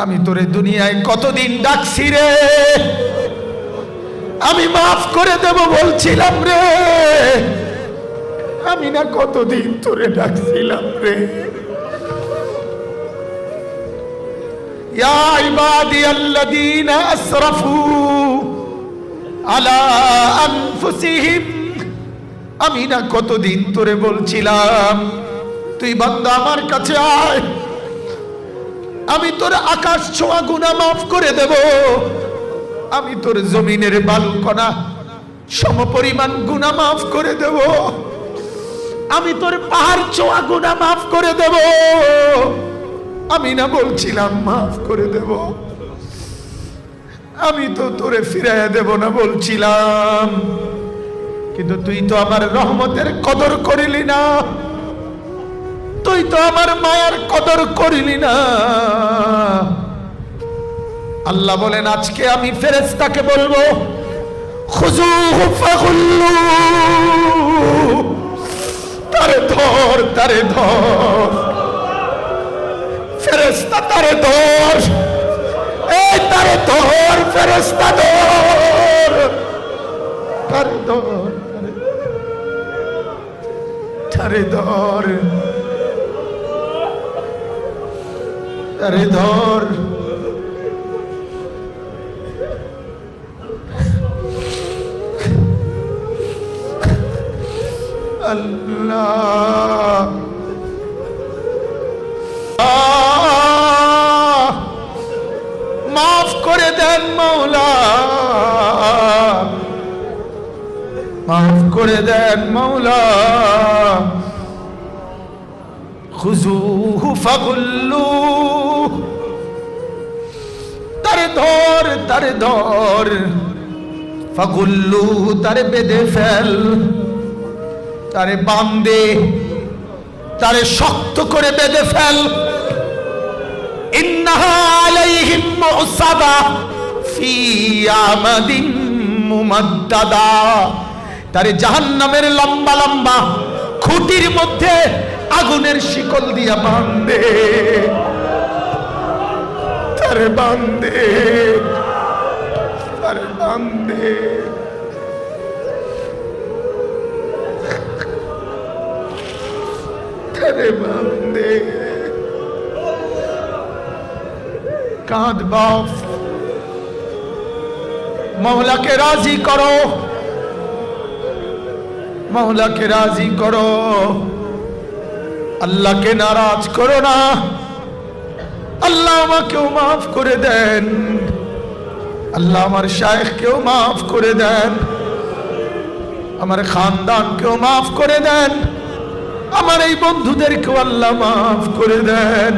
আমি তোরে দুনিয়ায় কতদিন ডাকছি রে, আমি মাফ করে দেব বলছিলাম রে, আমি না কতদিন তোরে ডাকছিলাম রে। ইয়া ইবাদিয়াল্লাযীনা আসরাফু আলা আনফুসিহিম, আমি না কতদিন তোরে বলছিলাম তুই বান্দা আমার কাছে আয়, আমি তোর আকাশ ছোঁয়া গুনাহ মাফ করে দেব, আমি তোর জমিনের বালুকণা সমপরিমাণ গুনাহ মাফ করে দেব, আমি তোর পাহাড় ছোঁয়া গুনাহ মাফ করে দেব। আমি না বলছিলাম মাফ করে দেব, আমি তো তোরে ফিরাইয়া দেব না বলছিলাম, কিন্তু তুই তো আমার রহমতের কদর করিলি না, তুই তো আমার মায়ার কদর করিলি না। আল্লাহ বলেন আজকে আমি ফেরেশতাকে বলবো খুযুহু ফাগুল্লু, তারে ধর, তারে ধর, ফেরেশতা তারে ধর, এই তারে ধর, ফেরেশতা ধর, তারে ধর, তারে ধর, তারে ধর। আল্লাহ মাফ করে দেন মাওলা, মাফ করে দেন মাওলা। খুযুহু ফাগুল্লু, তারে ধর, তারে ধর, ফাগুল্লু, তারে বেঁধে ফেল, তারে বাঁধে, তারে শক্ত করে বেঁধে ফেল। ইন্নাহা আলাইহিম মুসাবা ফি আমাদিন মুমাদ্দাদা, তারে জাহান্নামের লম্বা লম্বা খুঁটির মধ্যে আগুনের শিকল দিয়া বাঁধে, তারে বাঁধে, তারে বাঁধে। তারে বাঁধে। কাঁদ বাপ, মওলাকে রাজি করো, মওলাকে রাজি করো, আল্লাহকে নারাজ করো না। আল্লাহ আমাকেও মাফ করে দেন, আল্লাহ আমার শায়েখকেও মাফ করে দেন, আমার খানদানকেও মাফ করে দেন, আমার এই বন্ধুদেরকেও আল্লাহ মাফ করে দেন।